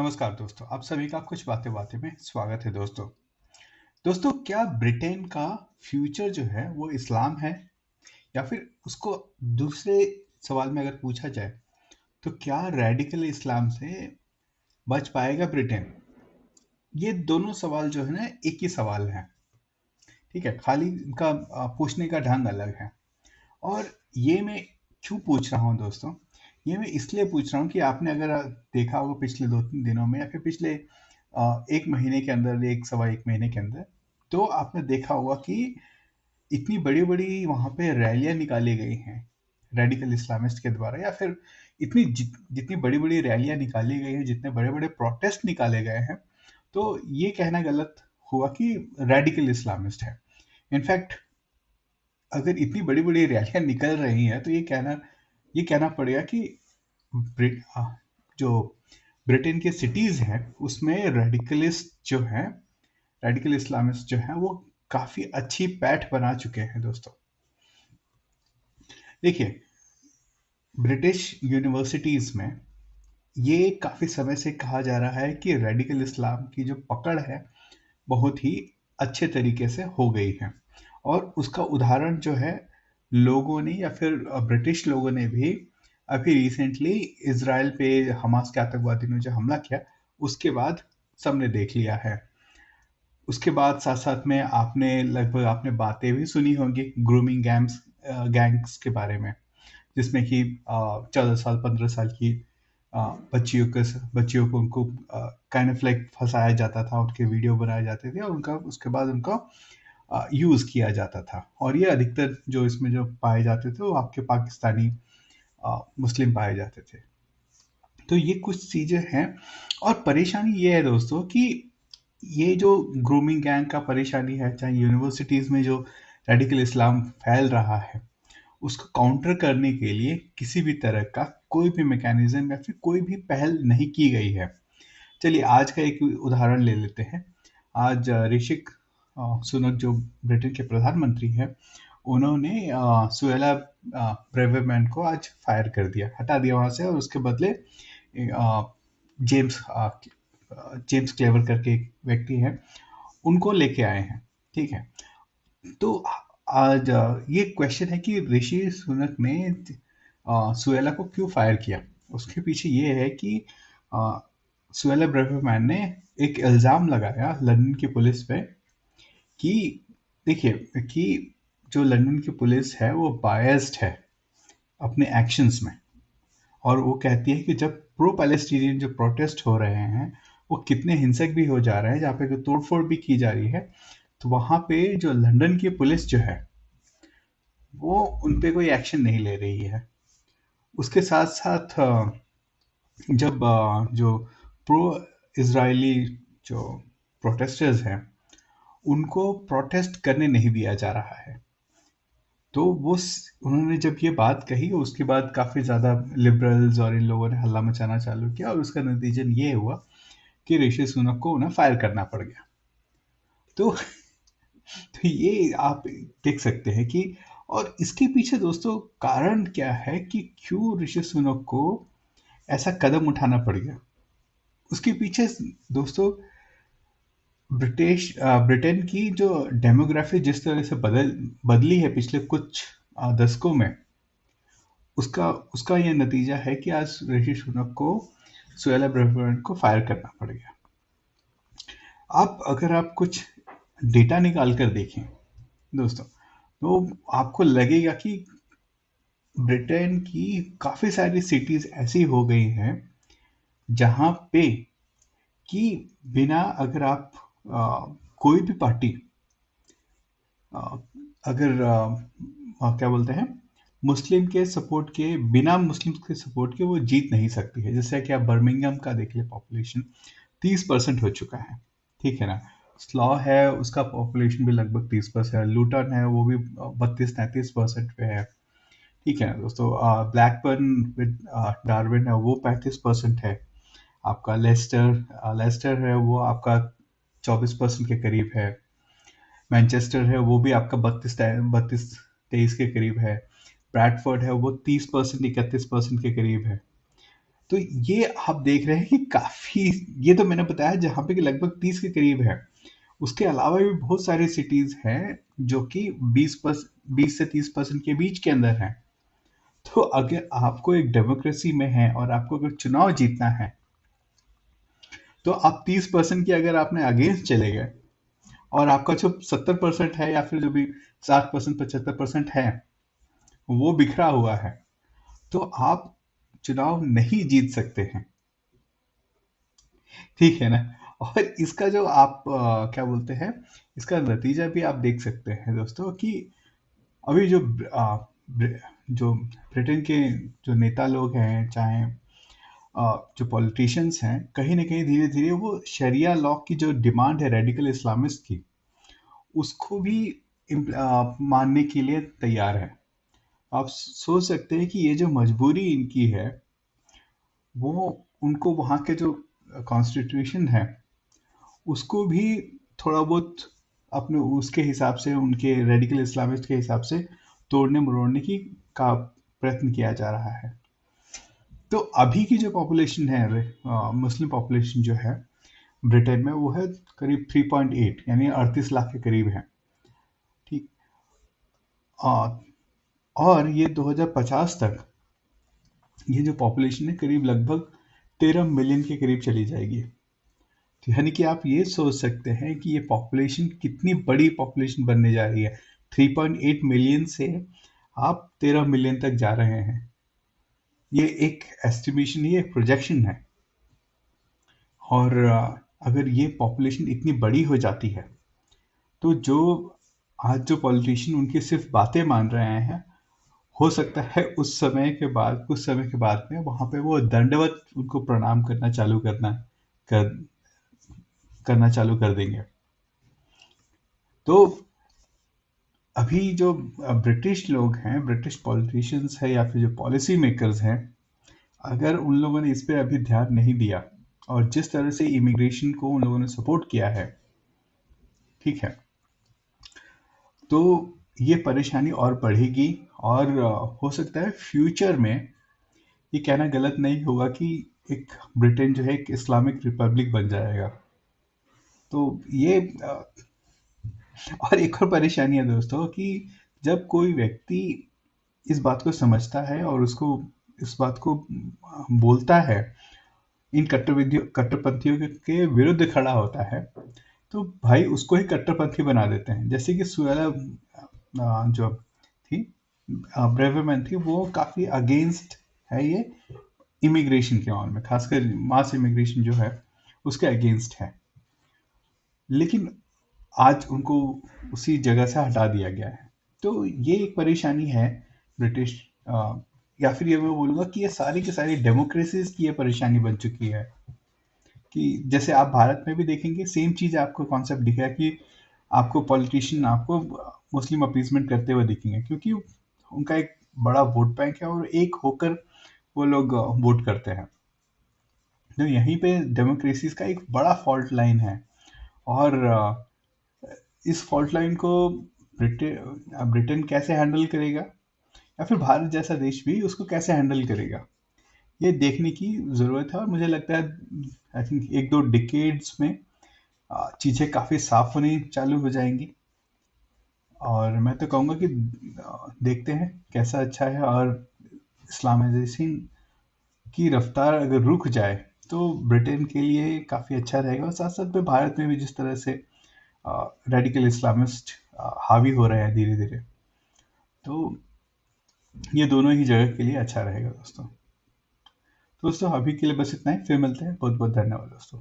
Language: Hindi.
नमस्कार दोस्तों, आप सभी का कुछ बातें बातें में स्वागत है दोस्तों। दोस्तों, क्या ब्रिटेन का फ्यूचर जो है वो इस्लाम है या फिर उसको दूसरे सवाल में अगर पूछा जाए तो क्या रेडिकल इस्लाम से बच पाएगा ब्रिटेन? ये दोनों सवाल जो है ना एक ही सवाल है। ठीक है, खाली इनका पूछने का ढंग अलग है। और ये मैं क्यों पूछ रहा हूँ दोस्तों? ये मैं इसलिए पूछ रहा हूँ कि आपने अगर देखा होगा पिछले 2-3 दिनों में या फिर पिछले 1 महीने के अंदर, 1 सवा 1 महीने के अंदर, तो आपने देखा होगा कि इतनी बड़ी-बड़ी वहाँ पे रैलियाँ निकाली गई हैं, रेडिकल इस्लामिस्ट के द्वारा, या फिर जितनी बड़ी-बड़ी रैलियाँ निकाली गई हैं, जितने बड़े-बड़े प्रोटेस्ट निकाले गए हैं, तो ये कहना गलत हुआ कि रेडिकल इस्लामिस्ट है। इनफैक्ट अगर इतनी बड़ी-बड़ी रैलियाँ निकल रही हैं, तो ये कहना पड़ेगा कि जो ब्रिटेन के सिटीज़ हैं, उसमें रेडिकल इस्लामिस्ट जो हैं, वो काफ़ी अच्छी पैठ बना चुके हैं दोस्तों। देखिए, ब्रिटिश यूनिवर्सिटीज़ में ये काफ़ी समय से कहा जा रहा है कि रेडिकल इस्लाम की जो पकड़ है, बहुत ही अच्छे तरीके से हो गई है। और उसका उदाहरण जो है, लोगों ने या फिर ब्रिटिश लोगों ने भी अभी रिसेंटली इज़राइल पे हमास के आतंकवादियों ने जो हमला किया, उसके बाद सबने देख लिया है। उसके बाद साथ-साथ में आपने बातें भी सुनी होंगी ग्रूमिंग गैंग्स के बारे में, जिसमें कि 14 साल, 15 साल की अ, बच्चियों को उनको काइंड ऑफ लाइक फँसाया जाता था, उनके वीडियो बनाए जाते थे और उनका उसके बाद उनका यूज़ किया जाता था। और ये अधिकतर जो इसमें जो पाए जाते थे, वो आपके पाकिस्तानी मुस्लिम पाए जाते थे। तो ये कुछ चीज़ें हैं। और परेशानी ये है दोस्तों कि ये जो ग्रूमिंग गैंग का परेशानी है, चाहे यूनिवर्सिटीज़ में जो रेडिकल इस्लाम फैल रहा है, उसको काउंटर करने के लिए किसी भी तरह का कोई भी मैकेनिज्म या फिर कोई भी पहल नहीं की गई है। चलिए आज का एक उदाहरण ले लेते हैं। आज ऋषि सुनक जो ब्रिटेन के प्रधानमंत्री हैं, उन्होंने सुएला ब्रेवरमैन को आज फायर कर दिया, हटा दिया वहाँ से, और उसके बदले अ, जेम्स जेम्स क्लेवर करके एक व्यक्ति हैं, उनको लेके आए हैं। ठीक है? तो आज ये क्वेश्चन है कि ऋषि सुनक ने सुएला को क्यों फायर किया? उसके पीछे ये है कि अ, सुएला ब्रेवरमैन ने एक इल्ज़ाम लगाया लंदन की पुलिस पे कि देखिए कि जो लंदन की पुलिस है वो बायस्ड है अपने एक्शंस में। और वो कहती है कि जब प्रो पैलेस्टीनियन जो प्रोटेस्ट हो रहे हैं, वो कितने हिंसक भी हो जा रहे हैं, जहाँ पे तोड़-फोड़ भी की जा रही है, तो वहाँ पे जो लंदन की पुलिस जो है, वो उन पे कोई एक्शन नहीं ले रही है। उसके साथ-साथ जब जो प्रो इज़राइली जो प्रोटेस्टर्स हैं, उनको प्रोटेस्ट करने नहीं दिया जा रहा है। तो उन्होंने जब ये बात कही, उसके बाद काफ़ी ज़्यादा लिबरल्स और इन लोगों ने हल्ला मचाना चालू किया, और उसका नतीजन ये हुआ कि ऋषि सुनक को उन्हें फायर करना पड़ गया। तो तो ये आप देख सकते हैं कि, और इसके पीछे दोस्तों कारण क्या है कि क्यों ऋषि सुनक को ऐसा कदम उठाना पड़ गया? उसके पीछे दोस्तों ब्रिटेन की जो डेमोग्राफी जिस तरह से बदली है पिछले कुछ दशकों में, उसका उसका ये नतीजा है कि आज ऋषि सुनक को सुएला ब्रेवरमैन को फायर करना पड़ गया। अगर आप कुछ डेटा निकाल कर देखें दोस्तों, तो आपको लगेगा कि ब्रिटेन की काफ़ी सारी सिटीज़ ऐसी हो गई हैं जहाँ पे कि बिना अगर आप कोई भी पार्टी अ, अगर क्या बोलते हैं, बिना मुस्लिम के सपोर्ट के वो जीत नहीं सकती है। जैसे कि आप बर्मिंघम का देख ले, पॉपुलेशन 30% हो चुका है। ठीक है ना? स्लॉ है, उसका पॉपुलेशन भी लगभग 30% है। लूटन है, वो भी 32-33% पे है। ठीक है ना दोस्तों? ब्लैकबर्न विद डार्विन है, वो 35% है। आपका लेस्टर है, वो आपका 24% के करीब है। मैनचेस्टर है, वो भी आपका 32-23 के करीब है। ब्रैडफोर्ड है, वो 30%, 31% के करीब है। तो ये आप देख रहे हैं कि काफ़ी, ये तो मैंने बताया जहाँ पे कि लगभग 30 के करीब है। उसके अलावा भी बहुत सारी सिटीज़ हैं जो कि 20 से 30% के बीच के अंदर हैं। तो अगर आपको एक डेमोक्रेसी में है और आपको अगर चुनाव जीतना है, तो आप 30% की अगर आपने अगेंस्ट चले गए और आपका जो 70% है या फिर जो भी 60% 75% है वो बिखरा हुआ है, तो आप चुनाव नहीं जीत सकते हैं। ठीक है ना? और इसका जो आप क्या बोलते हैं, इसका नतीजा भी आप देख सकते हैं दोस्तों कि अभी जो ब्रिटेन के जो नेता लोग हैं, चाहे जो पॉलिटिशियंस हैं, कहीं ना कहीं धीरे धीरे वो शरिया लॉ की जो डिमांड है रेडिकल इस्लामिस्ट की, उसको भी मानने के लिए तैयार है। आप सोच सकते हैं कि ये जो मजबूरी इनकी है, वो उनको वहाँ के जो कॉन्स्टिट्यूशन है उसको भी थोड़ा बहुत अपने उसके हिसाब से, उनके रेडिकल इस्लामिस्ट के हिसाब से तोड़ने मरोड़ने की का प्रयत्न किया जा रहा है। तो अभी की जो पॉपुलेशन है, मुस्लिम पॉपुलेशन जो है ब्रिटेन में, वो है करीब 3.8, यानी 38 लाख के करीब है। ठीक। आ, और ये 2050 तक ये जो पॉपुलेशन है करीब लगभग 13 मिलियन के करीब चली जाएगी। तो यानी कि आप ये सोच सकते हैं कि ये पॉपुलेशन कितनी बड़ी पॉपुलेशन बनने जा रही है। 3.8 मिलियन से आप 13 मिलियन तक जा रहे हैं। ये एक एस्टिमेशन, ये एक प्रोजेक्शन है। और अगर ये पॉपुलेशन इतनी बड़ी हो जाती है, तो जो आज जो पॉलिटिशियन उनकी सिर्फ बातें मान रहे हैं, हो सकता है उस समय के बाद, कुछ समय के बाद में वहां पे वो दंडवत उनको प्रणाम कर, करना चालू कर देंगे। तो अभी जो ब्रिटिश लोग हैं, ब्रिटिश पॉलिटिशियंस हैं या फिर जो पॉलिसी मेकर्स हैं, अगर उन लोगों ने इस पे अभी ध्यान नहीं दिया और जिस तरह से इमिग्रेशन को उन लोगों ने सपोर्ट किया है, ठीक है, तो ये परेशानी और बढ़ेगी। और हो सकता है फ्यूचर में, ये कहना गलत नहीं होगा कि एक ब्रिटेन जो है एक इस्लामिक रिपब्लिक बन जाएगा। तो ये और एक और परेशानी है दोस्तों कि जब कोई व्यक्ति इस बात को समझता है और उसको इस बात को बोलता है, इन कट्टरपंथियों के विरुद्ध खड़ा होता है, तो भाई उसको ही कट्टरपंथी बना देते हैं। जैसे कि सुएला जो थी, ब्रेवरमैन थी, वो काफी अगेंस्ट है ये इमिग्रेशन के मामले में, खासकर मास इमिग्रेशन जो है उसके अगेंस्ट है। लेकिन आज उनको उसी जगह से हटा दिया गया है। तो ये एक परेशानी है ब्रिटिश, या फिर ये मैं बोलूँगा कि ये सारी की सारी डेमोक्रेसीज की ये परेशानी बन चुकी है। कि जैसे आप भारत में भी देखेंगे सेम चीज़, आपको कॉन्सेप्ट दिखेगा कि आपको पॉलिटिशियन आपको मुस्लिम अपीसमेंट करते हुए दिखेंगे, क्योंकि उनका एक बड़ा वोट बैंक है और एक होकर वो लोग वोट करते हैं। तो यहीं पे डेमोक्रेसीज का एक बड़ा फॉल्ट लाइन है। और इस फॉल्ट लाइन को ब्रिटेन कैसे हैंडल करेगा, या फिर भारत जैसा देश भी उसको कैसे हैंडल करेगा, ये देखने की ज़रूरत है। और मुझे लगता है आई थिंक 1-2 डिकेड्स में चीज़ें काफ़ी साफ होनी चालू हो जाएंगी। और मैं तो कहूँगा कि देखते हैं कैसा अच्छा है। और इस्लामाइजेशन की रफ्तार अगर रुक जाए तो ब्रिटेन के लिए काफ़ी अच्छा रहेगा। और साथ साथ में भारत में भी जिस तरह से रेडिकल इस्लामिस्ट हावी हो रहे हैं धीरे धीरे, तो ये दोनों ही जगह के लिए अच्छा रहेगा दोस्तों। अभी के लिए बस इतना ही, फिर मिलते हैं। बहुत बहुत धन्यवाद दोस्तों।